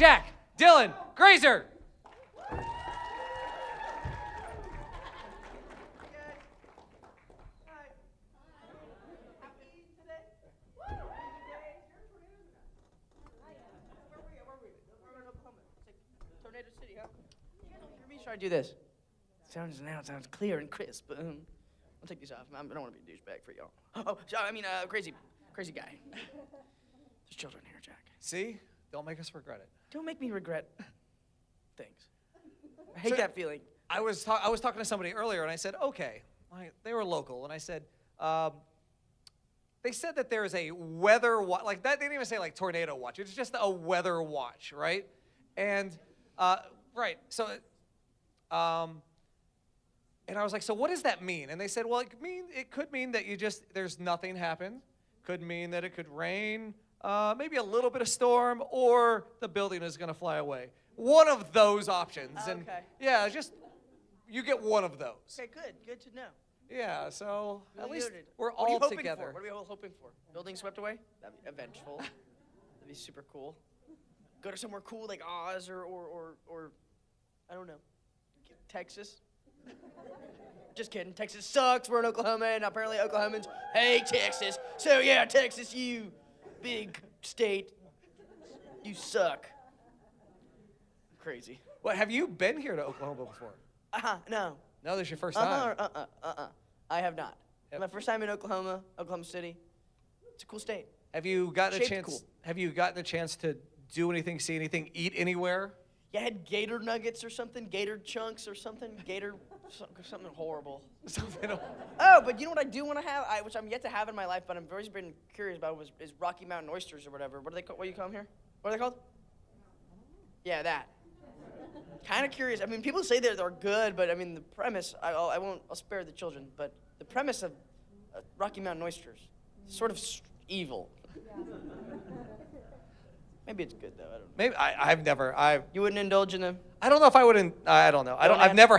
Jack Dylan Grazer. Try to do this. Sounds clear and crisp. I'll take these off. I don't want to be a douchebag for y'all. Crazy guy. There's children here, Jack. See? Don't make us regret it. Don't make me regret things. I hate that feeling. I was talking to somebody earlier, and I said, okay. They were local, and I said, they said that there's a weather watch. Like, that, they didn't even say, like, tornado watch. It's just a weather watch, right? And, right, so... and I was like, so what does that mean? And they said, well, it could mean that there's nothing happened. Could mean that it could rain, maybe a little bit of storm, or the building is gonna fly away. One of those options. Okay. And yeah, you get one of those. Okay, good to know. Yeah, so at least Noted. we're What are you all hoping together. For? What are we all hoping for? Building swept away? That'd be vengeful. That'd be super cool. Go to somewhere cool like Oz or I don't know. Texas? Just kidding. Texas sucks. We're in Oklahoma, and apparently Oklahomans hate Texas. So yeah, Texas, you big state, you suck. Crazy. Well, have you been here to Oklahoma before? No. No, this is your first time. I have not. Yep. My first time in Oklahoma City. It's a cool state. Have you gotten a Shaped chance? cool. Have you gotten a chance to do anything, see anything, eat anywhere? Yeah, I had gator nuggets or something, gator chunks or something, something horrible. Oh, but you know what I do want to have, which I'm yet to have in my life, but I've always been curious about, is Rocky Mountain oysters or whatever. What do you call them here? What are they called? Yeah, that. Kind of curious. I mean, people say they're good, but I mean, the premise, I'll spare the children, but the premise of Rocky Mountain oysters, sort of evil. Maybe it's good though. I don't know. Maybe I've never. You wouldn't indulge in them? I don't know if I would. I don't know. I never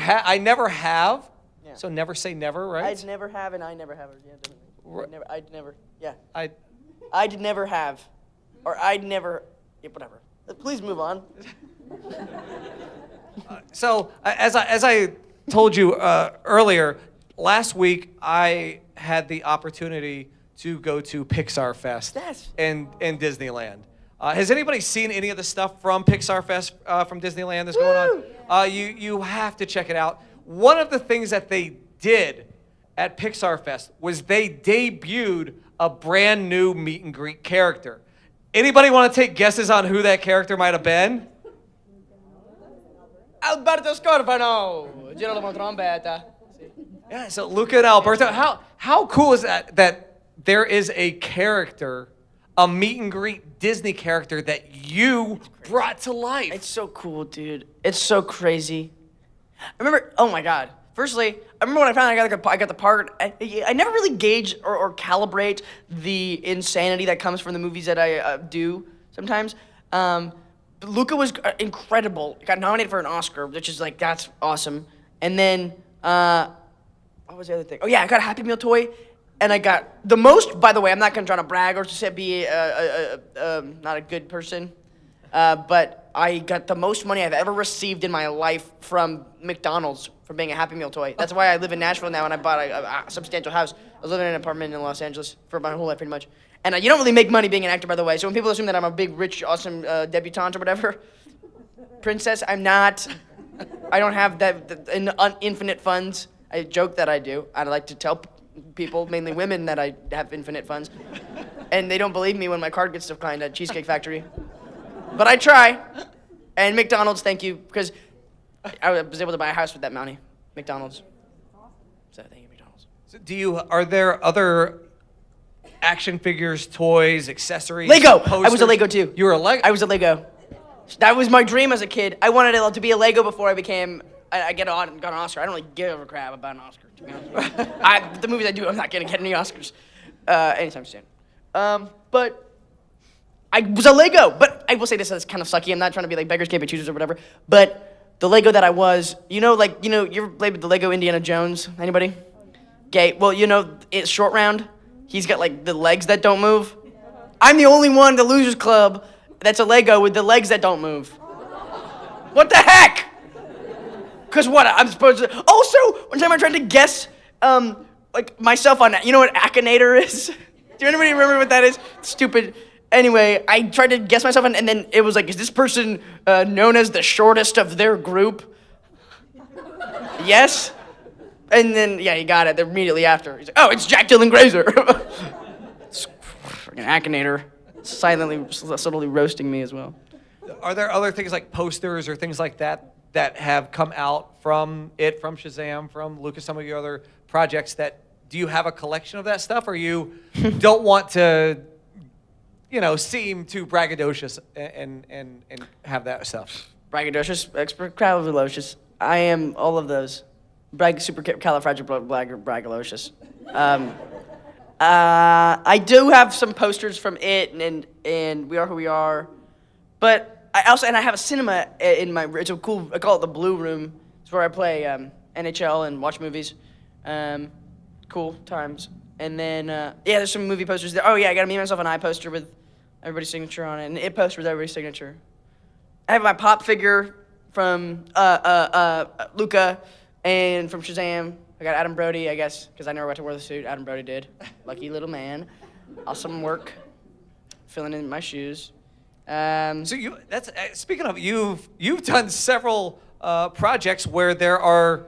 have. Yeah. So never say never, right? I'd never have, and I never have. Yeah, definitely. I'd never. Yeah. I'd never have, or I'd never. Yeah, whatever. Please move on. So as I told you earlier, last week I had the opportunity to go to Pixar Fest in Disneyland. Has anybody seen any of the stuff from Pixar Fest from Disneyland that's going on? You have to check it out. One of the things that they did at Pixar Fest was they debuted a brand new meet and greet character. Anybody want to take guesses on who that character might have been? Alberto Scorfano, Giro la trombetta. Yeah, so Luca and Alberto. How cool is that there is a character, a meet and greet Disney character that you brought to life? It's so cool, dude. It's so crazy. I remember, oh my God. Firstly, I remember when I found I got the part, I never really gauge or calibrate the insanity that comes from the movies that I do sometimes. But Luca was incredible. Got nominated for an Oscar, which is like, that's awesome. And then, what was the other thing? Oh yeah, I got a Happy Meal toy. And I got the most, by the way, I'm not gonna try to brag or just be not a good person, but I got the most money I've ever received in my life from McDonald's for being a Happy Meal toy. That's why I live in Nashville now, and I bought a substantial house. I was living in an apartment in Los Angeles for my whole life, pretty much. And you don't really make money being an actor, by the way, so when people assume that I'm a big, rich, awesome debutante or whatever, princess, I'm not. I don't have infinite funds. I joke that I do. I like to tell people, mainly women, that I have infinite funds. And they don't believe me when my card gets declined at Cheesecake Factory. But I try. And McDonald's, thank you, because I was able to buy a house with that money. McDonald's. So thank you, McDonald's. So are there other action figures, toys, accessories? Lego! Posters? I was a Lego too. You were a Lego? I was a Lego. That was my dream as a kid. I wanted to be a Lego before I became... I got an Oscar. I don't really give a crap about an Oscar, to be honest with you. The movies I do, I'm not going to get any Oscars anytime soon. But I was a Lego. But I will say this is kind of sucky. I'm not trying to be like beggars can't be choosers or whatever. But the Lego that I was, you ever played with the Lego Indiana Jones? Anybody? Gay. Well, it's Short Round. He's got like the legs that don't move. I'm the only one in the Losers Club That's a Lego with the legs that don't move. What the heck? Because what, I'm supposed to... Also, one time I tried to guess, like, myself on... You know what Akinator is? Do anybody remember what that is? Stupid. Anyway, I tried to guess myself, and then it was like, is this person known as the shortest of their group? Yes? And then, yeah, he got it immediately after. He's like, oh, it's Jack Dylan Grazer. It's freaking Akinator. Silently, subtly roasting me as well. Are there other things like posters or things like that that have come out from Shazam, from Lucas, some of your other projects do you have a collection of that stuff, or you don't want to, seem too braggadocious and have that stuff? Braggadocious, expressive. I am all of those. Supercalifragilisticexpialidocious. I do have some posters from it and We Are Who We Are, but I have a cinema in my. It's a cool. I call it the Blue Room. It's where I play NHL and watch movies. Cool times. And then there's some movie posters there. Oh yeah, I got a Me, Myself, and I poster with everybody's signature on it, and it poster with everybody's signature. I have my pop figure from Luca and from Shazam. I got Adam Brody, I guess, because I never got to wear the suit. Adam Brody did. Lucky little man. Awesome work. Filling in my shoes. Speaking of, you've done several projects where there are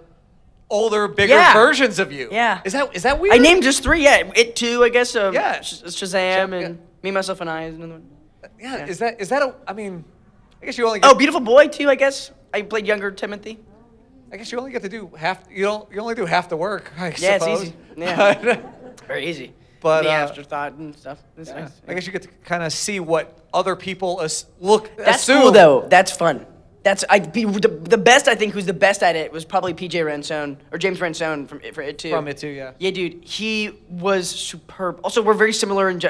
older, bigger versions of you. Yeah. Is that weird? I named just 3. Yeah, It Too, I guess. and Shazam Me, Myself, and I is another one. Yeah. Is that I guess you only get... Oh, Beautiful Boy too, I guess. I played younger Timothy. I guess you only get to do half. You only do half the work. I Yeah, suppose. it's easy. Yeah, very easy. But the afterthought and stuff. It's yeah, nice. I guess you get to kind of see what other people That's assume. cool though. That's fun. The best, I think, who's the best at it was probably PJ Ransone or James Ransone for It Too. From It Too, yeah. Yeah, dude, he was superb. Also, we're very similar in.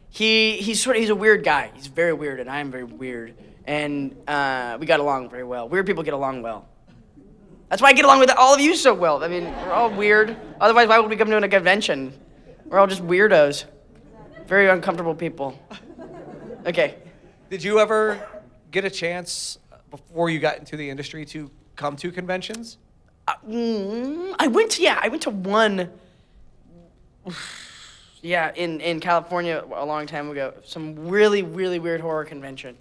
He's a weird guy. He's very weird, and I am very weird, and we got along very well. Weird people get along well. That's why I get along with all of you so well. I mean, we're all weird. Otherwise, why would we come to a convention? We're all just weirdos. Very uncomfortable people. Okay. Did you ever get a chance before you got into the industry to come to conventions? I went to one. Yeah, in California a long time ago. Some really, really weird horror convention.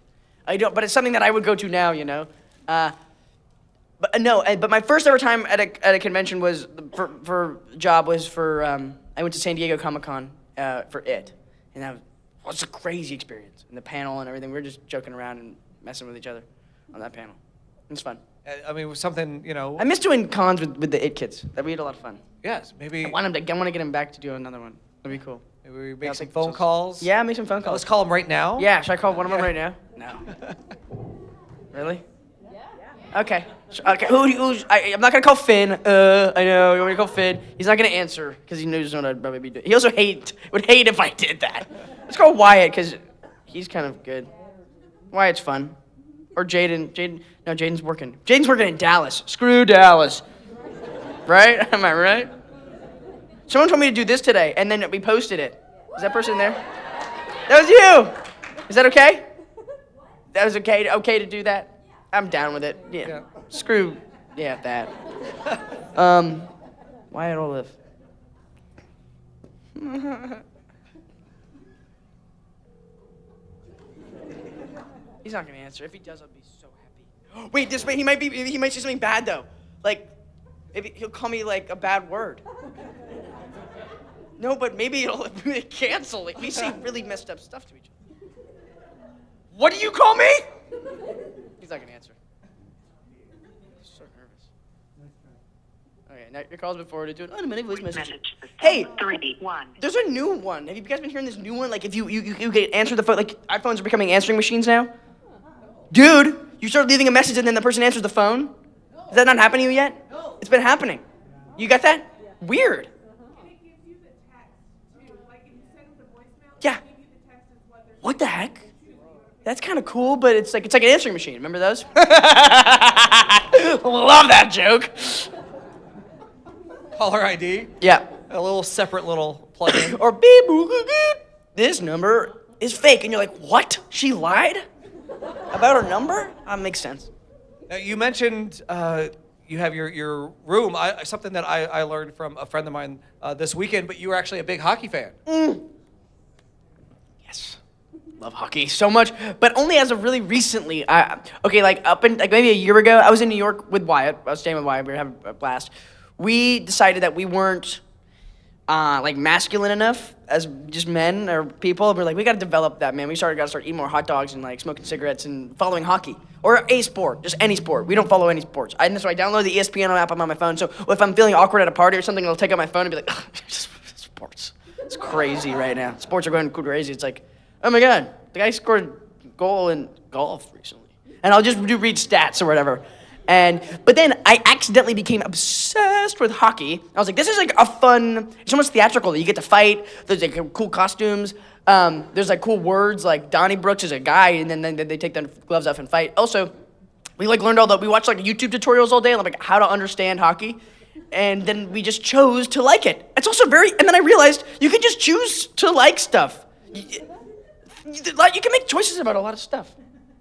But it's something that I would go to now, But my first ever time at a convention was for I went to San Diego Comiccon for It, and that was a crazy experience. And the panel and everything, we were just joking around and messing with each other on that panel. It was fun. I mean, it was something, I miss doing cons with the It kids. We had a lot of fun. Yes, maybe. I want to get him back to do another one. That'd be cool. Maybe we make some phone calls. Yeah, make some phone calls. Let's call them right now. Yeah, should I call one of them right now? No. Really? Okay. Okay. I'm not gonna call Finn. I know you want me to call Finn. He's not gonna answer because he knows what I'd probably be doing. He also would hate if I did that. Let's call Wyatt because he's kind of good. Wyatt's fun. Or Jaden. No, Jaden's working. Jaden's working in Dallas. Screw Dallas. Right? Am I right? Someone told me to do this today, and then we posted it. Is that person there? That was you. Is that okay? That was okay. Okay to do that. I'm down with it. Yeah. Screw. Yeah, that. Wyatt Olive. He's not gonna answer. If he does, I'll be so happy. Wait, he might say something bad though. Like, maybe he'll call me like a bad word. No, but maybe it'll cancel it. We say really messed up stuff to each other. What do you call me? He's not gonna answer. I'm so nervous. Okay, now your call's been forwarded to an automatic voice message. Hey, 3-1. There's a new one. Have you guys been hearing this new one? Like, if you get answer the phone, like iPhones are becoming answering machines now. Dude, you start leaving a message and then the person answers the phone. Has that not happened to you yet? No. It's been happening. You got that? Yeah. Weird. And it gives you the text too. Like if you send the voicemail, yeah. it gives you the text as what they're What the heck? That's kind of cool, but it's like an answering machine. Remember those? Love that joke. Caller ID. Yeah. A little separate little plugin. Or beep, boo, boo, boo. This number is fake, and you're like, what? She lied? About a number? Makes sense. Now, you mentioned you have your room. Something that I learned from a friend of mine this weekend, but you were actually a big hockey fan. Yes. Love hockey so much, but only as of really recently. Maybe a year ago, I was in New York with Wyatt. I was staying with Wyatt. We were having a blast. We decided that we weren't masculine enough as just men or people. We're like, we got to develop that, man. We got to start eating more hot dogs and like smoking cigarettes and following hockey or a sport, just any sport. We don't follow any sports. So I download the ESPN app on my phone. So if I'm feeling awkward at a party or something, I'll take out my phone and be like, sports. It's crazy right now. Sports are going crazy. It's like, oh my God, the guy scored a goal in golf recently. And I'll just read stats or whatever. But then I accidentally became obsessed with hockey. I was like, this is like a fun, it's almost theatrical. You get to fight, there's like cool costumes, there's like cool words, like Donnie Brooks is a guy, and then they take their gloves off and fight. Also, we learned we watched like YouTube tutorials all day, like how to understand hockey, and then we just chose to like it. It's also and then I realized you can just choose to like stuff. You can make choices about a lot of stuff.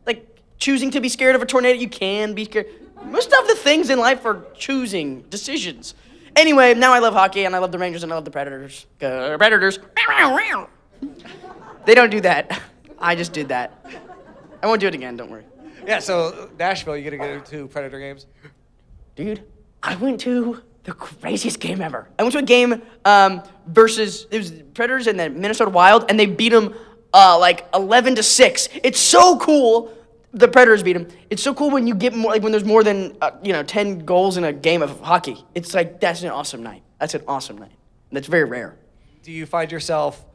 Like choosing to be scared of a tornado, you can be scared. Most of the things in life are choosing decisions. Anyway, now I love hockey, and I love the Rangers, and I love the Predators. Predators. They don't do that. I just did that. I won't do it again, don't worry. Yeah, so Nashville, you gonna go to Predator games? Dude, I went to the craziest game ever. I went to a game versus, it was Predators and the Minnesota Wild, and they beat them 11-6. It's so cool. The Predators beat them. It's so cool when you get more, like when there's more than 10 goals in a game of hockey. It's like, that's an awesome night. That's an awesome night. That's very rare. Do you find yourself,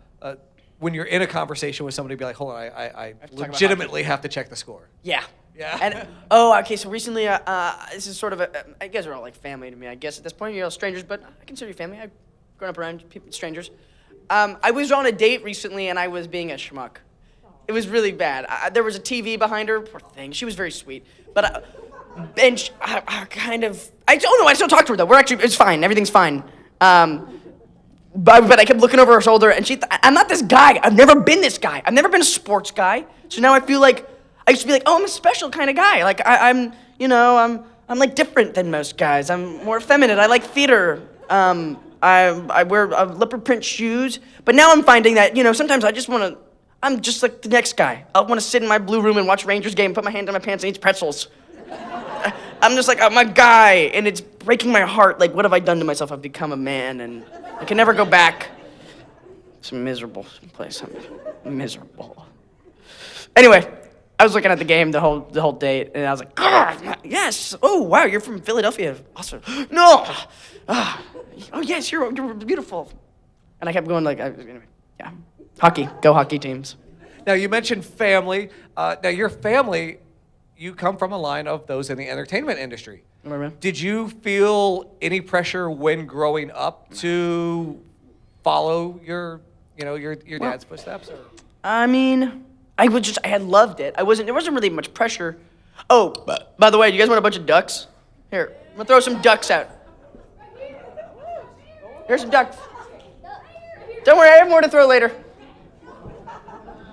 when you're in a conversation with somebody, be like, hold on, I legitimately have to check the score? Yeah. Yeah? And, okay, so recently, this is sort of you guys are all like family to me, I guess at this point. You're all strangers, but I consider you family. I've grown up around strangers. I was on a date recently, and I was being a schmuck. It was really bad. There was a TV behind her. Poor thing. She was very sweet. But, I still talk to her, though. It's fine. Everything's fine. But I kept looking over her shoulder, and I'm not this guy. I've never been this guy. I've never been a sports guy. So now I feel like, I used to be like, oh, I'm a special kind of guy. Like, I'm like different than most guys. I'm more effeminate. I like theater. I wear leopard print shoes. But now I'm finding that, sometimes I'm just like the next guy. I want to sit in my blue room and watch Rangers game, put my hand in my pants and eat pretzels. I'm just like, I'm a guy, and it's breaking my heart. Like, what have I done to myself? I've become a man, and I can never go back. It's a miserable place. I'm miserable. Anyway, I was looking at the game the whole date, and I was like, yes. Oh, wow, you're from Philadelphia. Awesome. No. Oh, yes, you're beautiful. And I kept going like, anyway, yeah. Hockey. Go hockey teams. Now, you mentioned family. Now, your family, you come from a line of those in the entertainment industry. Did you feel any pressure when growing up to follow your dad's footsteps? Or? I mean, I had loved it. There wasn't really much pressure. Oh, by the way, do you guys want a bunch of ducks? Here, I'm gonna throw some ducks out. Here's some ducks. Don't worry, I have more to throw later.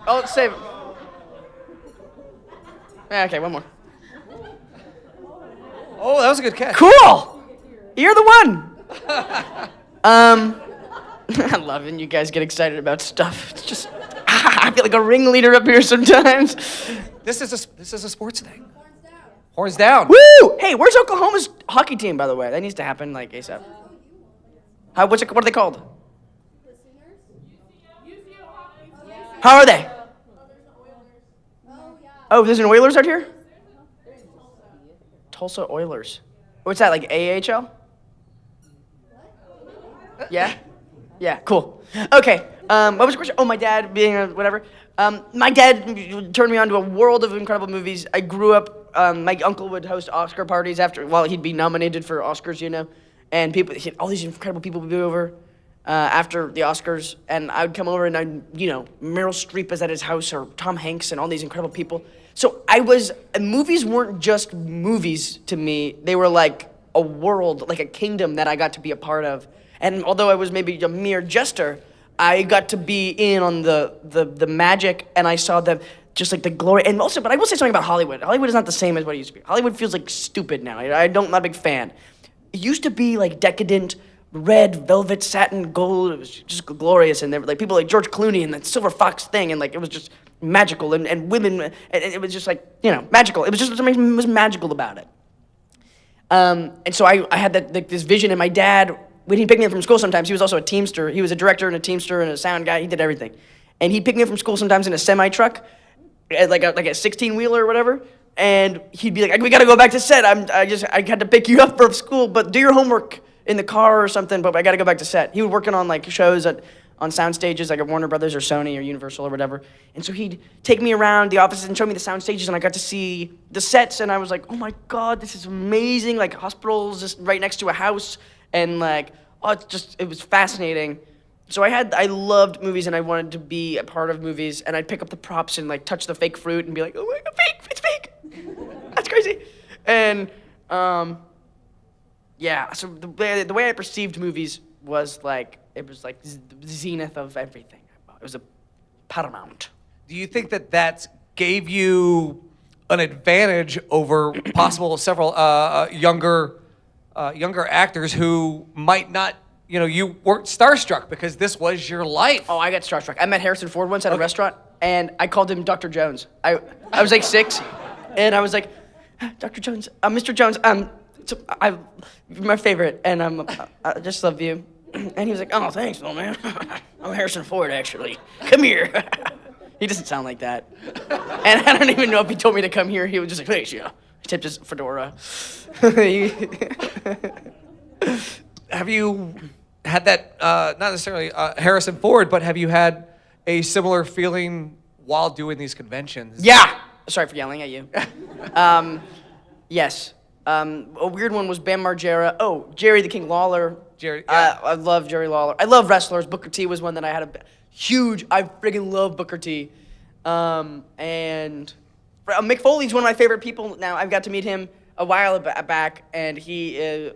Oh, let's save it. Okay, one more. Oh, that was a good catch. Cool! You're the one! I love when you guys get excited about stuff. It's just, I feel like a ringleader up here sometimes. This is a sports thing. Horns down. Woo! Hey, where's Oklahoma's hockey team, by the way? That needs to happen, like, ASAP. What are they called? How are they? Oh, there's an Oilers out here? Tulsa Oilers. What's that, like AHL? Yeah? Yeah, cool. Okay, what was the question? Oh, my dad being a whatever. My dad turned me on to a world of incredible movies. I grew up, my uncle would host Oscar parties while he'd be nominated for Oscars, and all these incredible people would be over after the Oscars, and I would come over and Meryl Streep is at his house, or Tom Hanks, and all these incredible people. So movies weren't just movies to me. They were like a world, like a kingdom that I got to be a part of. And although I was maybe a mere jester, I got to be in on the magic, and I saw just like the glory, and also, but I will say something about Hollywood. Hollywood is not the same as what it used to be. Hollywood feels like stupid now. I'm not a big fan. It used to be like decadent, red, velvet, satin, gold. It was just glorious, and there were like people like George Clooney and the Silver Fox thing, and like it was just magical, and women, and it was just like, you know, magical. It was just something was magical about it. And so I had this vision, and my dad, when he'd pick me up from school sometimes, he was also a teamster. He was a director and a teamster and a sound guy. He did everything. And he'd pick me up from school sometimes in a semi-truck, like a 16-wheeler or whatever, and he'd be like, we gotta go back to set. I had to pick you up from school, but do your homework in the car or something, but I gotta go back to set. He was working on like shows on sound stages, like at Warner Brothers or Sony or Universal or whatever. And so he'd take me around the offices and show me the sound stages, and I got to see the sets, and I was like, oh my God, this is amazing. Like hospitals just right next to a house, and like, it was fascinating. So I loved movies, and I wanted to be a part of movies, and I'd pick up the props and like touch the fake fruit and be like, oh my God, fake, it's fake. That's crazy. And yeah, so the way I perceived movies was like, it was like the zenith of everything. It was a paramount. Do you think that gave you an advantage over possible several younger actors who might not, you know, you weren't starstruck because this was your life? Oh, I got starstruck. I met Harrison Ford once at a restaurant, and I called him Dr. Jones. I was like 6, and I was like, Dr. Jones, Mr. Jones, you're my favorite, and I just love you. And he was like, oh, thanks, little man. I'm Harrison Ford, actually. Come here. He doesn't sound like that. And I don't even know if he told me to come here. He was just like, thanks, yeah. He tipped his fedora. Have you had that, not necessarily Harrison Ford, but have you had a similar feeling while doing these conventions? Yeah! Sorry for yelling at you. Yes. A weird one was Bam Margera. Oh, Jerry the King Lawler. Jerry, yeah. I love Jerry Lawler. I love wrestlers. Booker T was one that I had a huge. I friggin' love Booker T. And Mick Foley's one of my favorite people. Now I've got to meet him a while back, and he is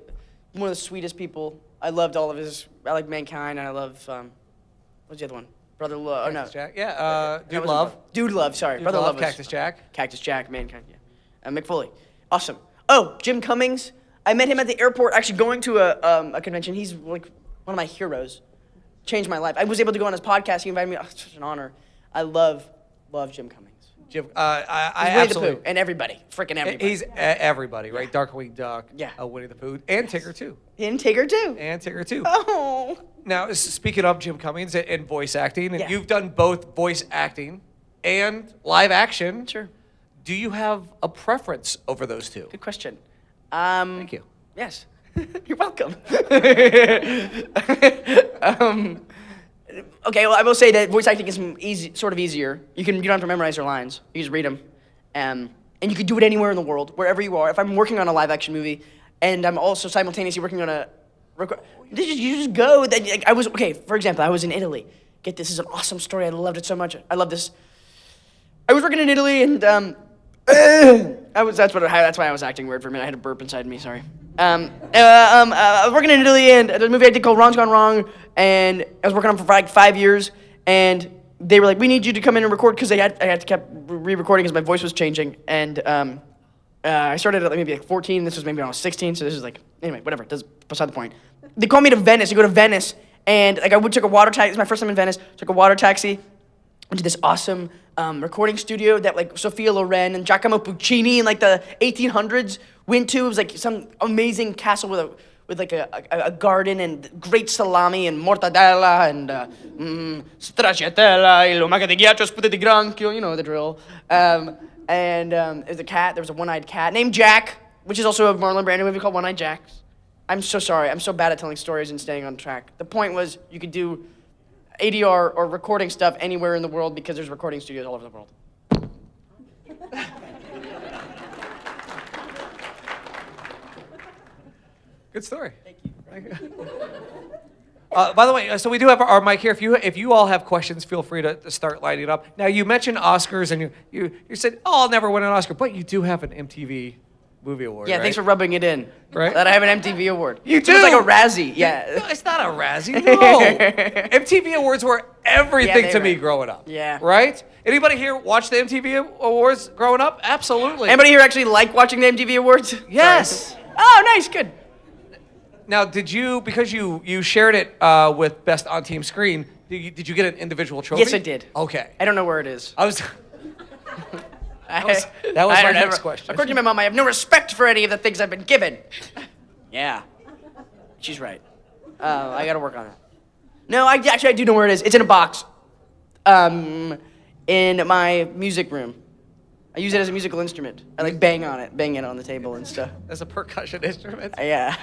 one of the sweetest people. I loved all of his. I like Mankind, and I love what's the other one? Brother Love. Oh no. Jack. Yeah. Dude That Love. wasn't Dude Love. Sorry. Dude Brother Love. Was Cactus Jack. Cactus Jack. Mankind. Yeah. Mick Foley. Awesome. Oh, Jim Cummings. I met him at the airport, actually going to a convention. He's like one of my heroes. Changed my life. I was able to go on his podcast. He invited me. Oh, it's such an honor. I love Jim Cummings. Jim, He's I Winnie absolutely. the Pooh, and everybody, freaking everybody. He's everybody, right? Darkwing Duck. Yeah. Winnie the Pooh, and Tigger too. And Tigger too. And Tigger too. Oh. Now, speaking of Jim Cummings and voice acting, and Yeah. you've done both voice acting and live action. Sure. Do you have a preference over those two? Good question. Thank you. Yes. You're welcome. Okay, well, I will say that voice acting is sort of easier. You don't have to memorize your lines. You just read them. And you can do it anywhere in the world, wherever you are. If I'm working on a live action movie, and I'm also simultaneously working on you just go. For example, I was in Italy. Get this, is an awesome story. I loved it so much. I love this. I was working in Italy, and that's why I was acting weird for a minute. I had a burp inside me. Sorry. I was working in Italy, and there's a movie I did called Ron's Gone Wrong, and I was working on it for like 5 years, and they were like, we need you to come in and record, because I had to keep re-recording because my voice was changing, and I started at maybe like 14, this was maybe when I was 16, so this is like, anyway, whatever, that's beside the point. They called me to Venice, you go to Venice, and like took a water taxi, this is my first time in Venice, took a water taxi, went to this awesome recording studio that like Sophia Loren and Giacomo Puccini in like the 1800s went to. It was like some amazing castle with like a garden and great salami and mortadella and stracciatella, il lumaca di ghiaccio, spute di granchio, you know the drill. And there's a cat, there was a one-eyed cat named Jack, which is also a Marlon Brando movie called One-Eyed Jack. I'm so sorry, I'm so bad at telling stories and staying on track. The point was you could do ADR or recording stuff anywhere in the world because there's recording studios all over the world. Good story. Thank you. By the way, so we do have our mic here. If you all have questions, feel free to start lighting up. Now, you mentioned Oscars, and you said, "Oh, I'll never win an Oscar," but you do have an MTV movie award. Yeah, right? thanks for rubbing it in. Right. That I have an MTV award. You So it's do? like a Razzie. Yeah. No, it's not a Razzie. No. MTV Awards were everything they to were. me growing up. Yeah. Right? Anybody here watch the MTV Awards growing up? Absolutely. Anybody here actually like watching the MTV Awards? Yes. Sorry. Oh, nice, good. Now, did you, because you shared it with Best on Team Screen, did you get an individual trophy? Yes, I did. Okay. I don't know where it is. I was. That was I my don't next ever- question. According to my mom, I have no respect for any of the things I've been given. Yeah. She's right. I gotta work on it. No, I do know where it is. It's in a box. In my music room. I use it as a musical instrument. I like bang it on the table and stuff. As a percussion instrument. Yeah.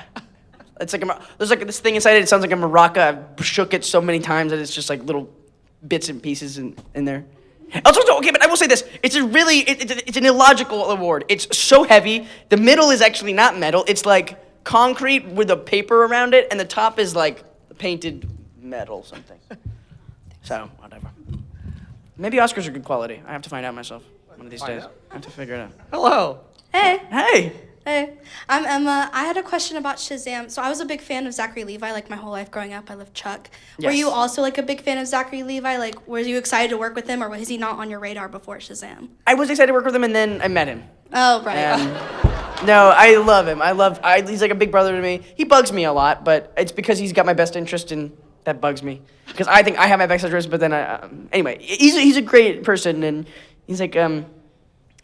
It's like there's like this thing inside it. It sounds like a maraca. I've shook it so many times that it's just like little bits and pieces in there. Also, okay, but I will say this: it's it's an illogical award. It's so heavy. The middle is actually not metal. It's like concrete with a paper around it, and the top is like painted metal something. So whatever. Maybe Oscars are good quality. I have to find out myself one of these days. I have to figure it out. Hello. Hey. Hey. Hey. I'm Emma. I had a question about Shazam. So I was a big fan of Zachary Levi, like my whole life growing up. I loved Chuck. Were Yes. you also like a big fan of Zachary Levi? Like, were you excited to work with him, or was he not on your radar before Shazam? I was excited to work with him, and then I met him. Oh, right. And no, I love him. He's like a big brother to me. He bugs me a lot, but it's because he's got my best interest, and that bugs me. Because I think I have my best interest, but then anyway, he's a great person, and he's like,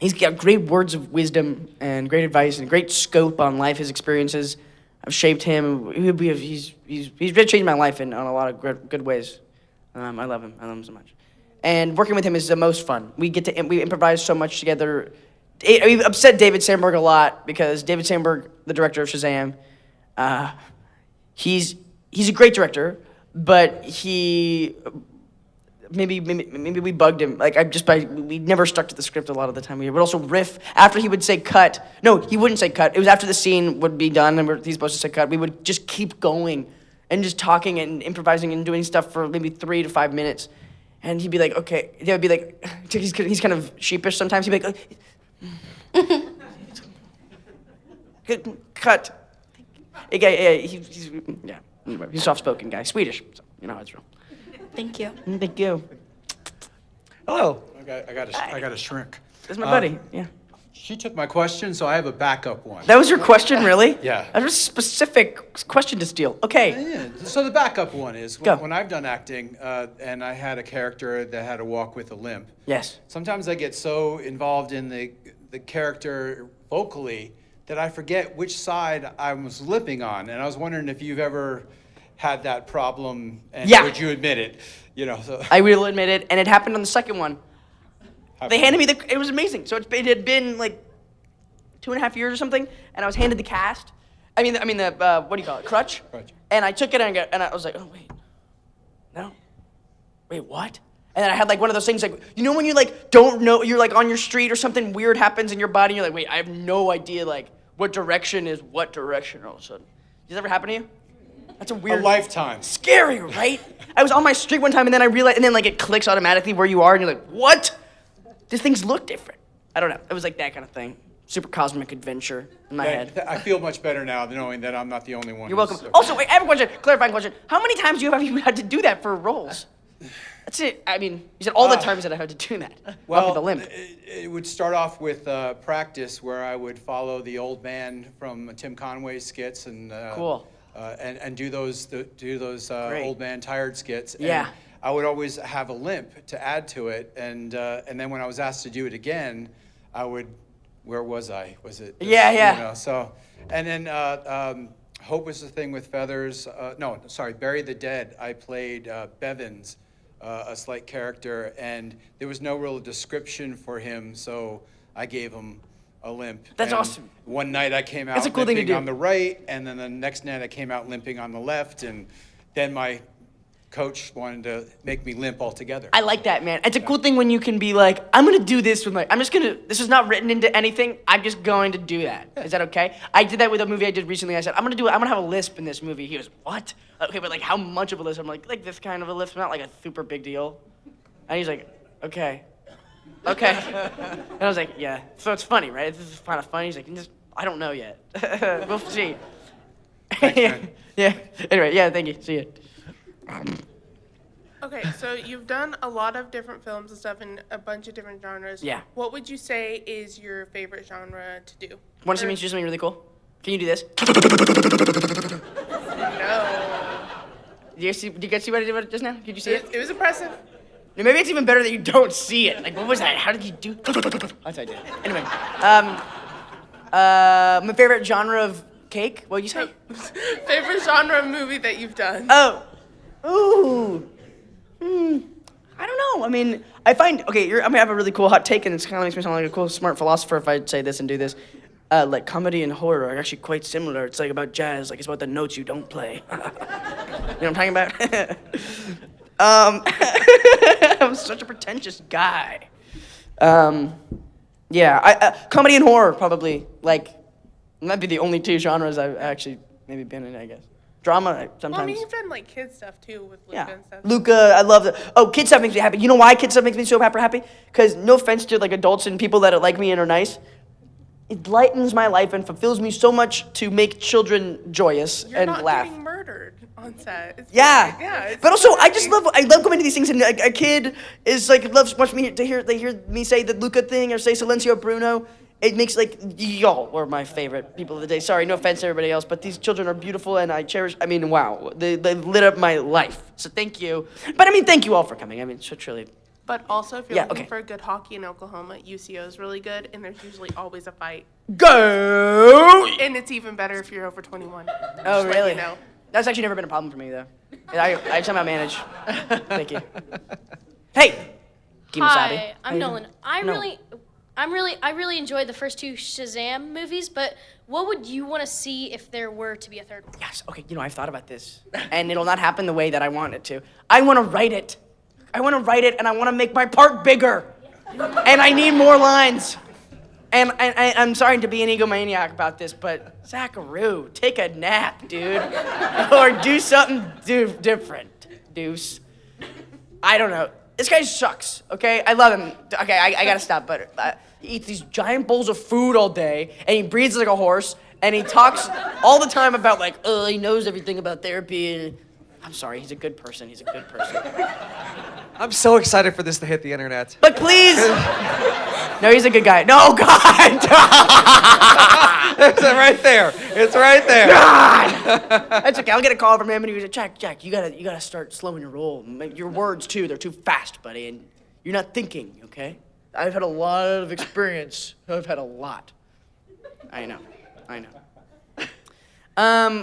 he's got great words of wisdom and great advice and great scope on life. His experiences have shaped him. He's really changed my life in on a lot of good ways. I love him. I love him so much. And working with him is the most fun. We improvise so much together. We upset David Sandberg a lot because David Sandberg, the director of Shazam, he's a great director, but maybe we bugged him. Like we never stuck to the script a lot of the time. We would also riff after he would say cut. No, he wouldn't say cut. It was after the scene would be done and he's supposed to say cut. We would just keep going and just talking and improvising and doing stuff for maybe 3 to 5 minutes. And he'd be like, okay. They would be like, he's kind of sheepish sometimes. He'd be like, cut. He's a soft-spoken guy, Swedish. So, you know how it's real. Thank you. Thank you. Hello. I got a shrink. That's my buddy. Yeah. She took my question, so I have a backup one. That was your question, really? Yeah. That was a specific question to steal. Okay. Yeah, so the backup one is Go. when I've done acting and I had a character that had to walk with a limp. Yes. Sometimes I get so involved in the character vocally that I forget which side I was limping on, and I was wondering if you've ever had that problem, and Yeah. would you admit it? You know. So. I will admit it, and it happened on the second one. How They come? handed me it was amazing. So it had been like 2.5 years or something, and I was handed the cast. I mean the what do you call it? Crutch. Crutch. And I took it and I was like, oh wait, no, wait what? And then I had like one of those things like, you know when you like don't know, you're like on your street or something weird happens in your body, and you're like, wait, I have no idea like what direction is what direction all of a sudden. Does this ever happen to you? That's a weird. A lifetime. Scary, right? I was on my street one time and then I realized, and then like it clicks automatically where you are, and you're like, what? These things look different. I don't know. It was like that kind of thing. Super cosmic adventure in my head. I feel much better now knowing that I'm not the only one. You're welcome. Also, wait, I have a question, clarifying question. How many times have you had to do that for roles? That's it. I mean, you said all the times that I had to do that. Walk with a limp. It would start off with practice where I would follow the old man from Tim Conway's skits and Cool. And do those Great. old man tired skits. And Yeah. I would always have a limp to add to it, and then when I was asked to do it again, I would. Where was I? Was it? Yeah, yeah. You know, so, and then Hope was the thing with feathers. No, sorry, Bury the Dead. I played Bevins, a slight character, and there was no real description for him, so I gave him a limp. That's And awesome. One night I came out That's a cool thing to limping do. on the right, and then the next night I came out limping on the left, and then my coach wanted to make me limp altogether. I like that, man. It's a cool thing when you can be like, I'm gonna do this with this is not written into anything, I'm just going to do that. Is that okay? I did that with a movie I did recently. I said, I'm gonna have a lisp in this movie. He goes, what? Okay, but like how much of a lisp? I'm like this kind of a lisp, not like a super big deal. And he's like, okay. And I was like, yeah. So it's funny, right? This is kind of funny. He's like, just I don't know yet. We'll see. Thanks, man. Yeah. Anyway, yeah, thank you. See you. Okay, so you've done a lot of different films and stuff in a bunch of different genres. Yeah. What would you say is your favorite genre to do? Want to see me do something really cool? Can you do this? No. Did you guys see what I did just now? Did you see it? It was impressive. Maybe it's even better that you don't see it. Like, what was that? How did you do? That's what I did. Anyway, my favorite genre of cake. What did you say? Favorite genre of movie that you've done? Oh, ooh, I don't know. I mean, I find okay. I'm gonna have a really cool hot take, and it's kind of makes me sound like a cool, smart philosopher if I say this and do this. Like comedy and horror are actually quite similar. It's like about jazz. Like it's about the notes you don't play. You know what I'm talking about? I'm such a pretentious guy. Yeah, comedy and horror probably, like, might be the only two genres I've actually maybe been in, I guess. Drama, sometimes. Well, I mean, you've done like kid stuff too with Luca Yeah, and stuff. Luca, I love the, oh, kid stuff makes me happy. You know why kid stuff makes me so happy? Because no offense to, like, adults and people that like me and are nice, it lightens my life and fulfills me so much to make children joyous You're and not laugh. getting murdered on set. It's Yeah. yeah. It's But also, I exciting. love going to these things, and a kid is like wants me to hear. They hear me say the Luca thing or say Silenzio Bruno. It makes like y'all were my favorite people of the day. Sorry, no offense to everybody else, but these children are beautiful, and I cherish. I mean, wow, they lit up my life. So thank you. But I mean, thank you all for coming. I mean, so truly. But also, if you're Yeah, looking okay. for good hockey in Oklahoma, UCO is really good, and there's usually always a fight. Go. And it's even better if you're over 21. Oh, Just let really? you know. That's actually never been a problem for me, though. I somehow manage. Thank you. Hey, Kimasabi. Hi, How I'm you Nolan. doing? I really enjoyed the first two Shazam movies, but what would you want to see if there were to be a third one? Yes, okay, you know, I've thought about this, and it'll not happen the way that I want it to. I want to write it. I want to write it, and I want to make my part bigger. And I need more lines. And I'm sorry to be an egomaniac about this, but Zacharoo, take a nap, dude. Or do something different, Deuce. I don't know. This guy sucks, okay? I love him. Okay, I gotta stop, but he eats these giant bowls of food all day, and he breathes like a horse, and he talks all the time about, like, oh, he knows everything about therapy, and I'm sorry, he's a good person. He's a good person. I'm so excited for this to hit the internet. But please! No, he's a good guy. No, God! It's right there. It's right there. That's okay. I'll get a call from him, and he was like, Jack, you gotta start slowing your roll. Your words, too, they're too fast, buddy, and you're not thinking, okay? I've had a lot of experience. I've had a lot. I know.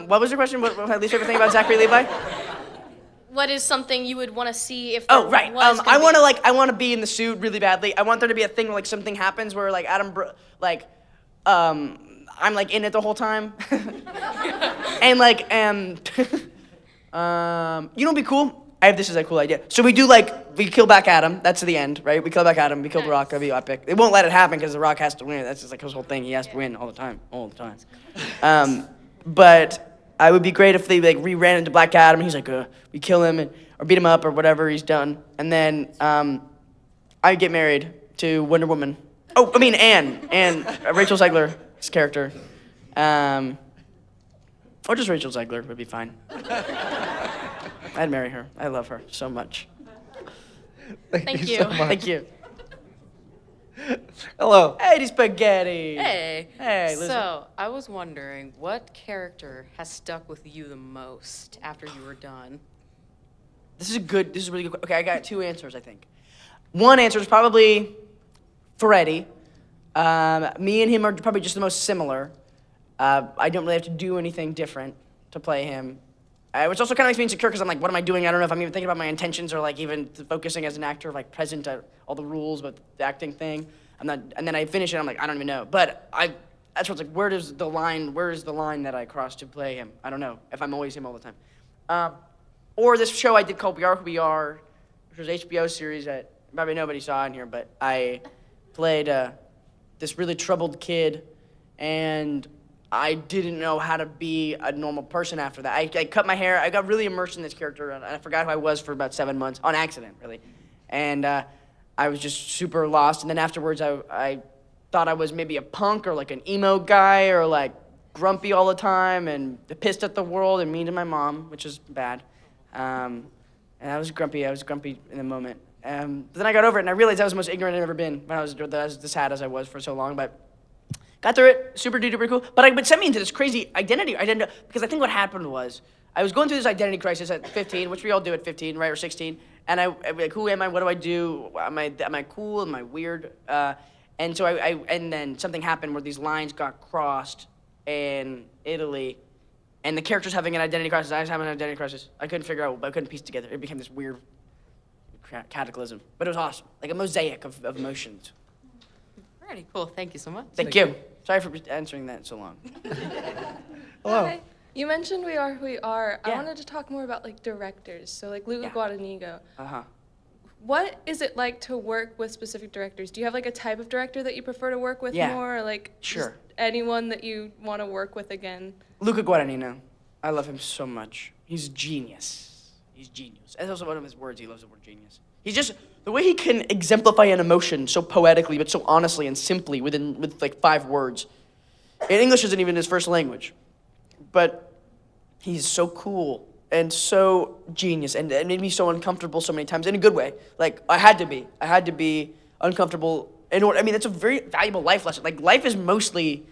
What was your question? What my least favorite thing about Zachary Levi? What is something you would want to see if there Oh, right. was I gonna want be- to I want to be in the suit really badly. I want there to be a thing where like something happens where like I'm like in it the whole time, and like you know, what'd be cool. This is a cool idea. So we kill Black Adam. That's the end, right? We kill Black Adam. We kill The Rock. That'd be epic. They won't let it happen because The Rock has to win. That's just like his whole thing. He has to win all the time. But I would be great if they like ran into Black Adam. And he's like, we kill him or beat him up or whatever he's done, and then I get married to Wonder Woman. Oh, I mean Anne, Rachel Zegler's character, or just Rachel Zegler would be fine. I'd marry her. I love her so much. Thank you. so much. Thank you. Hello. Hey, spaghetti. Hey. Hey, Lizzie. So, I was wondering, what character has stuck with you the most after you were done? This is a really good. Okay, I got two answers, I think. One answer is probably Freddy. Me and him are probably just the most similar. I don't really have to do anything different to play him. Which also kind of makes me insecure because I'm like, what am I doing? I don't know if I'm even thinking about my intentions or like even focusing as an actor, like present at all the rules about the acting thing. I'm not, and then I finish it, I'm like, I don't even know. But that's what's like, where is the line that I cross to play him? I don't know if I'm always him all the time. Or this show I did called We Are Who We Are, which was an HBO series that probably nobody saw in here, but I played this really troubled kid, and I didn't know how to be a normal person after that. I cut my hair. I got really immersed in this character, and I forgot who I was for about 7 months, on accident, really. And I was just super lost. And then afterwards, I thought I was maybe a punk or like an emo guy or like grumpy all the time and pissed at the world and mean to my mom, which is bad. And I was grumpy in the moment. But then I got over it and I realized I was the most ignorant I'd ever been when I was as sad as I was for so long. But got through it, super duper cool. But it sent me into this crazy identity. Because I think what happened was I was going through this identity crisis at 15, which we all do at 15, right, or 16. And I'd be like, who am I? What do I do? Am I cool? Am I weird? And so and then something happened where these lines got crossed in Italy, and the character's having an identity crisis. I was having an identity crisis. I couldn't figure out. I couldn't piece together. It became this weird cataclysm, but it was awesome, like a mosaic of emotions. Alrighty, cool. Thank you so much. Thank you. Sorry for answering that so long. Hello. Hi. You mentioned We Are Who We Are. Yeah. I wanted to talk more about like directors. So like Luca Guadagnino. Uh-huh. What is it like to work with specific directors? Do you have like a type of director that you prefer to work with Yeah. more, or like Sure. just anyone that you want to work with again? Luca Guadagnino. I love him so much. He's genius. He's genius. That's also one of his words. He loves the word genius. He's just, the way he can exemplify an emotion so poetically, but so honestly and simply with like 5 words. And English isn't even his first language. But he's so cool and so genius and made me so uncomfortable so many times in a good way. Like, I had to be uncomfortable in order, I mean, that's a very valuable life lesson. Like, life is mostly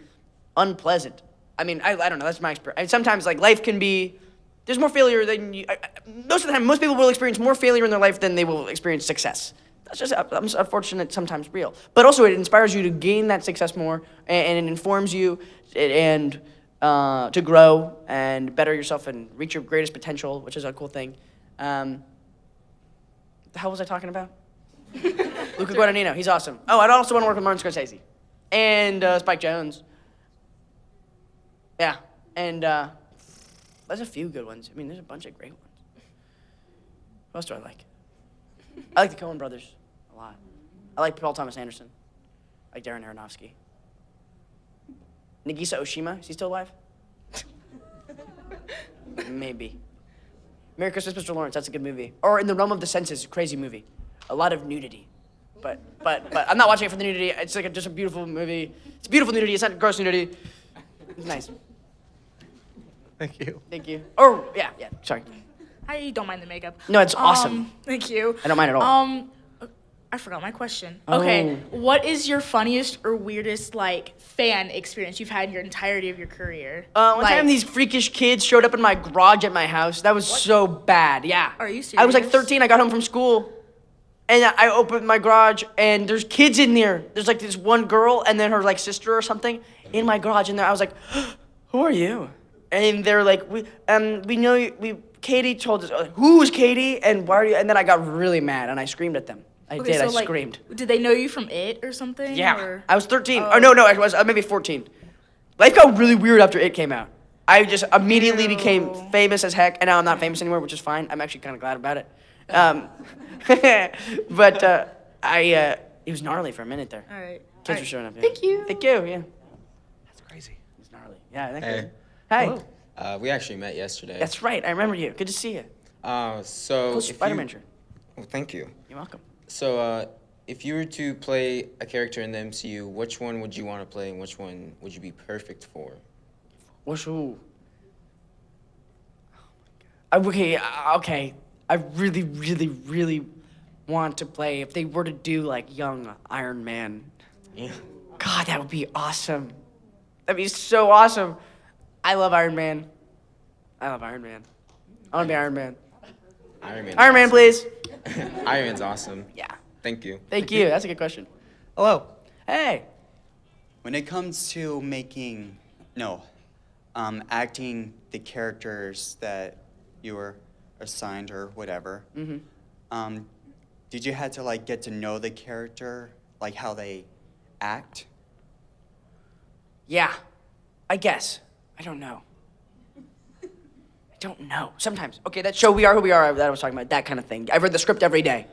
unpleasant. I mean, I don't know, that's my experience. And sometimes, like, life can be, there's more failure than you, most of the time, most people will experience more failure in their life than they will experience success. That's just unfortunate, sometimes real. But also, it inspires you to gain that success more, and it informs you and to grow and better yourself and reach your greatest potential, which is a cool thing. The hell was I talking about? Luca Guadagnino, he's awesome. Oh, I'd also want to work with Martin Scorsese and Spike Jonze. Yeah, and there's a few good ones. I mean, there's a bunch of great ones. What else do I like? I like the Coen brothers a lot. I like Paul Thomas Anderson. I like Darren Aronofsky. Nagisa Oshima, is he still alive? Maybe. Merry Christmas, Mr. Lawrence, that's a good movie. Or In the Realm of the Senses, crazy movie. A lot of nudity. But I'm not watching it for the nudity. It's like just a beautiful movie. It's beautiful nudity, it's not gross nudity. It's nice. Thank you. Thank you. Oh, yeah, sorry. I don't mind the makeup. No, it's awesome. Thank you. I don't mind at all. I forgot my question. Oh. Okay, what is your funniest or weirdest like fan experience you've had in your entirety of your career? One time these freakish kids showed up in my garage at my house. That was so bad, yeah. Are you I was like serious? 13, I got home from school, and I opened my garage, and there's kids in there. There's like this one girl, and then her like sister or something in my garage, and I was like, who are you? And they're like, we know you, Katie told us, who's Katie, and why are you, and then I got really mad, and I screamed at them. I screamed. Did they know you from It or something? Yeah, Or? I was 13. Oh. Or no, I was maybe 14. Life got really weird after It came out. I just immediately became famous as heck, and now I'm not famous anymore, which is fine. I'm actually kind of glad about it. But it was gnarly for a minute there. All right. Kids were showing up. Yeah. Thank you. Thank you, yeah. That's crazy. It's gnarly. Yeah, thank Hey. you. Hi. We actually met yesterday. That's right, I remember you. Good to see you. So Cool if Spider-Man you, shirt. oh, thank you. You're welcome. So if you were to play a character in the MCU, which one would you want to play and which one would you be perfect for? Whoa. Okay. I really, really, really want to play, if they were to do like young Iron Man. Yeah. God, that would be awesome. That'd be so awesome. I love Iron Man. I want to be Iron Man. Iron Man. Iron Man, please. Iron Man's awesome. Yeah. Thank you. Thank you. That's a good question. Hello. Hey. When it comes to acting the characters that you were assigned or whatever, did you have to like get to know the character, like how they act? Yeah. I guess. I don't know. Sometimes. Okay, that show We Are Who We Are that I was talking about, that kind of thing. I've read the script every day.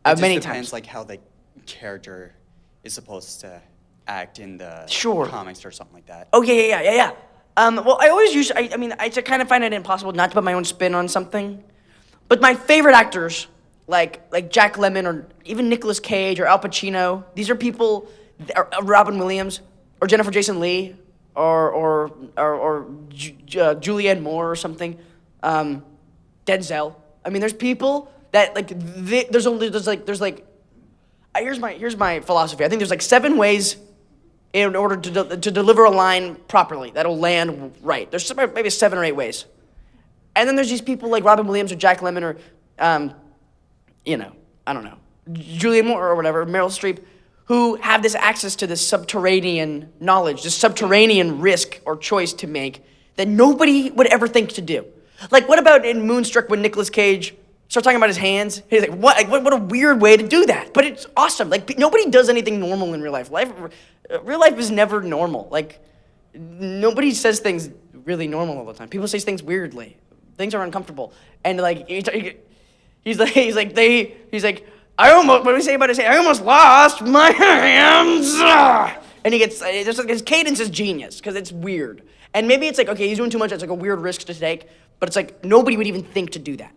It Many just depends times. like how the character is supposed to act in the Sure. comics or something like that. Oh, yeah. Well, I always I kind of find it impossible not to put my own spin on something. But my favorite actors, like Jack Lemmon or even Nicolas Cage or Al Pacino, these are people Robin Williams or Jennifer Jason Leigh or Julianne Moore or something. Denzel. I mean, there's people that like there's here's my philosophy. I think there's like 7 ways in order to deliver a line properly that'll land right. There's maybe 7 or 8 ways, and then there's these people like Robin Williams or Jack Lemmon or I don't know, Julianne Moore or whatever, Meryl Streep, who have this access to this subterranean knowledge, this subterranean risk or choice to make that nobody would ever think to do. Like, what about in Moonstruck when Nicolas Cage starts talking about his hands? He's like, what? Like, what a weird way to do that. But it's awesome. Like, nobody does anything normal in real life. Real life is never normal. Like, nobody says things really normal all the time. People say things weirdly. Things are uncomfortable. And, like, he's like, I almost, what do we say about his hand? I almost lost my hands. And he gets, his cadence is genius, because it's weird. And maybe it's like, okay, he's doing too much, it's like a weird risk to take, but it's like, nobody would even think to do that.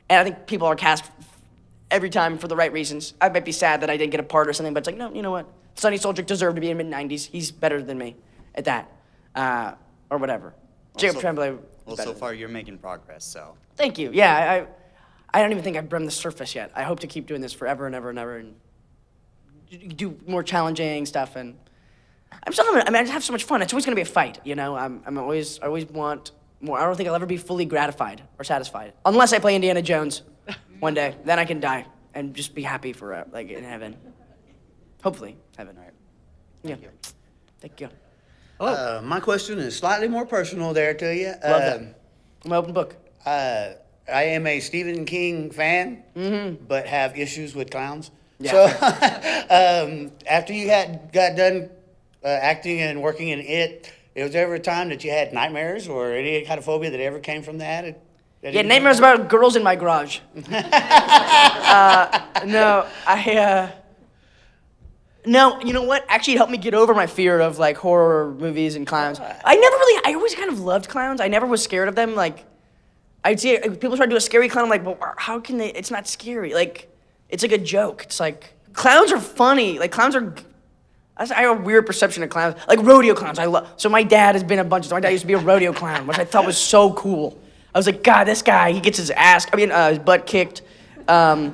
And I think people are cast every time for the right reasons. I might be sad that I didn't get a part or something, but it's like, no, you know what? Sonny Soljic deserved to be in mid-90s. He's better than me at that, or whatever. Jacob Tremblay. Well, so far you're making progress, so. Thank you. Yeah, I don't even think I've brimmed the surface yet. I hope to keep doing this forever and ever and ever and do more challenging stuff. And I just have so much fun. It's always gonna be a fight, you know? I always want more. I don't think I'll ever be fully gratified or satisfied. Unless I play Indiana Jones one day. Then I can die and just be happy for, like, in heaven. Hopefully, heaven. All right. Yeah. Thank you. My question is slightly more personal there to you. Love that. I'm an open book. I am a Stephen King fan, but have issues with clowns. Yeah. So after you got done acting and working in it, was there ever a time that you had nightmares or any kind of phobia that ever came from that? Yeah, nightmares about girls in my garage. No, you know what? Actually, it helped me get over my fear of, like, horror movies and clowns. I always kind of loved clowns. I never was scared of them. Like, I'd see people try to do a scary clown. I'm like, well, how can they? It's not scary. Like, it's like a joke. It's like, clowns are funny. Like, clowns are, I have a weird perception of clowns. Like, rodeo clowns, so my dad has been a bunch of, my dad used to be a rodeo clown, which I thought was so cool. I was like, God, this guy, he gets his butt kicked. For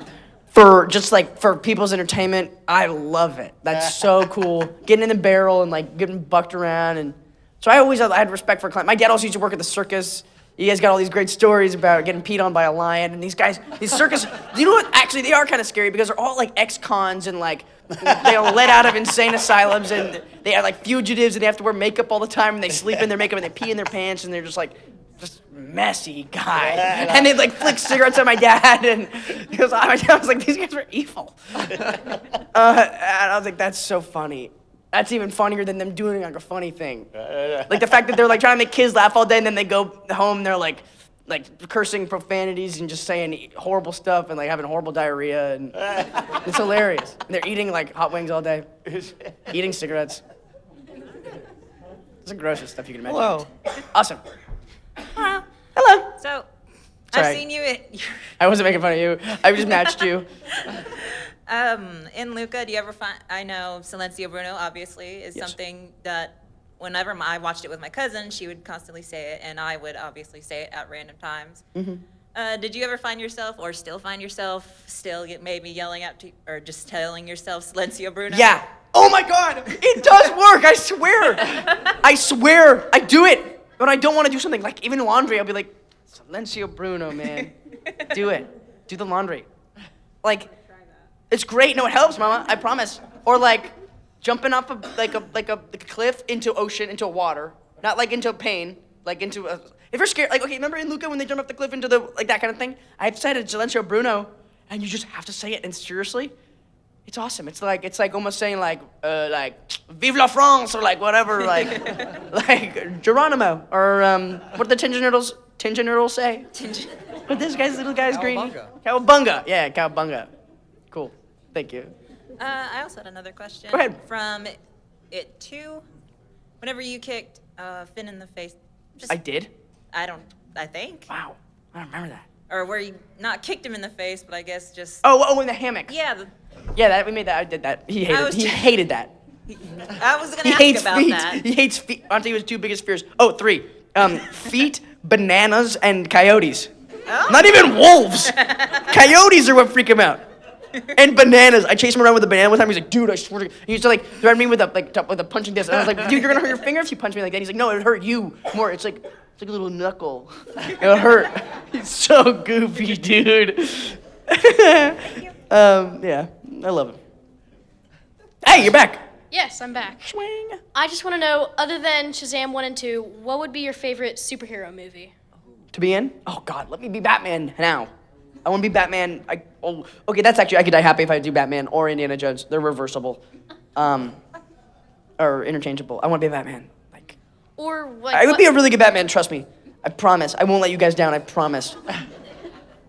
people's entertainment, I love it. That's so cool. Getting in the barrel and, like, getting bucked around. And so I had respect for clowns. My dad also used to work at the circus. You guys got all these great stories about getting peed on by a lion. And these guys, these circus, you know what? Actually, they are kind of scary because they're all, like, ex-cons and, like, they are let out of insane asylums and they are, like, fugitives and they have to wear makeup all the time and they sleep in their makeup and they pee in their pants and they're just, like, messy guy. And they'd, like, flick cigarettes at my dad and I was like, these guys are evil. And I was like, that's so funny. That's even funnier than them doing, like, a funny thing. Like, the fact that they're, like, trying to make kids laugh all day and then they go home and they're, like cursing profanities and just saying horrible stuff and, like, having horrible diarrhea and it's hilarious. And they're eating, like, hot wings all day. Eating cigarettes. It's the grossest stuff you can imagine. Hello. Awesome. Hello. So, Sorry. I've seen you I wasn't making fun of you. I just matched you. in Luca. Do you ever find? I know Silenzio Bruno obviously is something that whenever I watched it with my cousin, she would constantly say it, and I would obviously say it at random times. Did you ever find yourself, or still find yourself, maybe yelling out to, or just telling yourself Silenzio Bruno? Yeah. Oh my God! It does work. I swear. I swear. I do it. When I don't want to do something, like even laundry, I'll be like, Silenzio Bruno, man. Do it. Do the laundry. Like, it's great. No, it helps, Mama. I promise. Or like, jumping off like a cliff into ocean, into water, not like into pain, like into a. If you're scared, like, okay, remember in Luca when they jump off the cliff into the like that kind of thing? I've said it, Silenzio Bruno, and you just have to say it, and seriously, it's awesome. It's like almost saying like Vive la France or like whatever, like Geronimo or what did the Tinge Noodles say? What this little guy's green? Cowabunga. Yeah, cowabunga. Cool. Thank you. I also had another question. Go ahead. From It 2, whenever you kicked Finn in the face. I did? I think. Wow. I don't remember that. Or where you not kicked him in the face, but I guess just. Oh, in the hammock. Yeah. Yeah, we made that. I did that. He hated that. I was gonna He ask hates about feet. that. He hates feet. I'll tell you his two biggest fears. Oh, three. Feet, bananas, and coyotes. Oh. Not even wolves. Coyotes are what freak him out. And bananas. I chased him around with a banana one time. He's like, dude, I swear to God. He used to like threaten me with a punching disc. And I was like, dude, you're gonna hurt your finger if you punch me like that. He's like, no, it would hurt you more. It's like a little knuckle. It'll hurt. He's so goofy, dude. Yeah, I love him. Hey, you're back. Yes, I'm back. Swing. I just want to know, other than Shazam 1 and 2, what would be your favorite superhero movie? To be in? Oh God, let me be Batman now. I want to be Batman. Okay, that's actually, I could die happy if I do Batman or Indiana Jones. They're reversible, or interchangeable. I want to be Batman. Or what? I would be a really good Batman. Trust me. I promise. I won't let you guys down. I promise.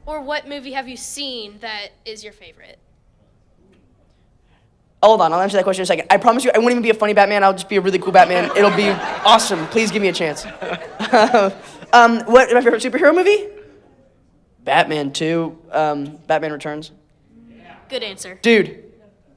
Or what movie have you seen that is your favorite? Hold on, I'll answer that question in a second. I promise you, I won't even be a funny Batman. I'll just be a really cool Batman. It'll be awesome. Please give me a chance. What my favorite superhero movie? Batman 2. Batman Returns. Good answer. Dude,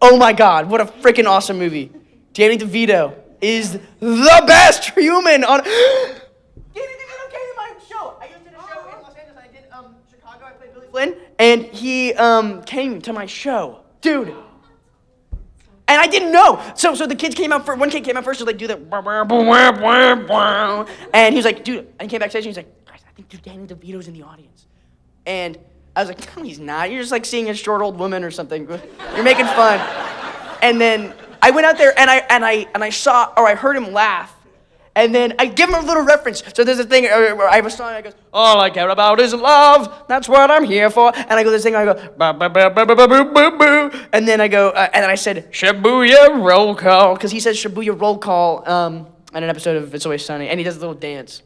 oh my God, what a freaking awesome movie. Danny DeVito is the best human on. Danny DeVito came to my show. I used to do a show in Los Angeles. I did Chicago. I played Billy Flynn, and he came to my show, dude. And I didn't know. So the kids came out first. One kid came out first to like do that. And he was like, dude, and he came backstage and he's like, guys, I think dude, Danny DeVito's in the audience. And I was like, no, he's not. You're just like seeing a short old woman or something. You're making fun. And then I went out there and I saw, or I heard him laugh. And then I give him a little reference. So there's a thing where I have a song, I go, all I care about is love. That's what I'm here for. And I go this thing, I go, ba ba ba ba ba ba boo boo boo. And then I go, and then I said, Shibuya roll call. Because he says Shibuya roll call in an episode of It's Always Sunny. And he does a little dance.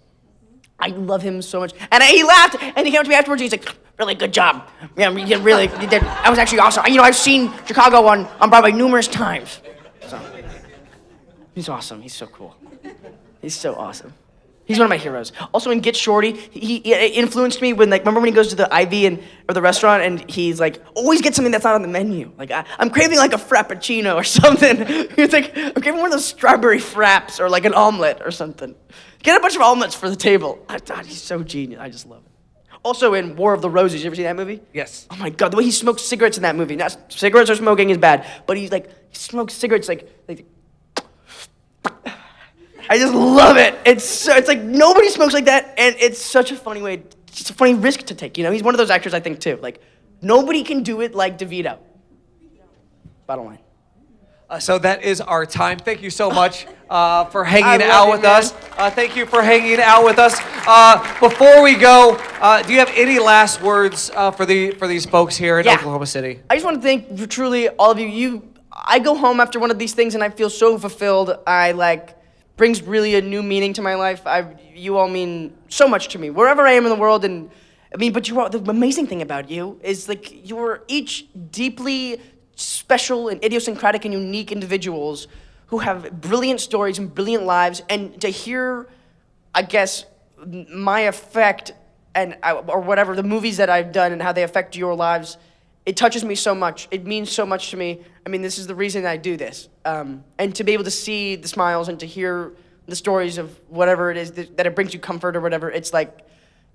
I love him so much. And he laughed, and he came up to me afterwards, and he's like, really good job. Yeah, you did really, you did, that was actually awesome. You know, I've seen Chicago on Broadway numerous times. So, he's awesome. He's so cool. He's so awesome. He's one of my heroes. Also in Get Shorty, he influenced me when, like, remember when he goes to the Ivy or the restaurant and he's like, always get something that's not on the menu. Like, I'm craving like a Frappuccino or something. He's like, I'm craving one of those strawberry fraps or like an omelet or something. Get a bunch of omelets for the table. God, he's so genius. I just love it. Also in War of the Roses, you ever see that movie? Yes. Oh my God, the way he smokes cigarettes in that movie. Now, cigarettes or smoking is bad, but he smokes cigarettes like I just love it. It's like nobody smokes like that, and it's such a funny way. It's a funny risk to take. You know, he's one of those actors I think too. Like nobody can do it like DeVito. Bottom line. So that is our time. Thank you so much for hanging out with us. Thank you for hanging out with us. Before we go, do you have any last words for these folks here in Oklahoma City? I just want to thank truly all of you. I go home after one of these things and I feel so fulfilled. Brings really a new meaning to my life. You all mean so much to me, wherever I am in the world. And I mean, but the amazing thing about you is like you're each deeply special and idiosyncratic and unique individuals who have brilliant stories and brilliant lives. And to hear, I guess, my effect or whatever the movies that I've done and how they affect your lives, it touches me so much. It means so much to me. I mean, this is the reason I do this. And to be able to see the smiles and to hear the stories of whatever it is that it brings you comfort or whatever, it's like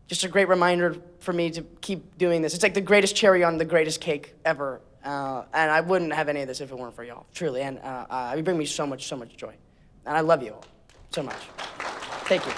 just a great reminder for me to keep doing this. It's like the greatest cherry on the greatest cake ever. And I wouldn't have any of this if it weren't for y'all, truly. And you bring me so much joy. And I love you all so much. Thank you.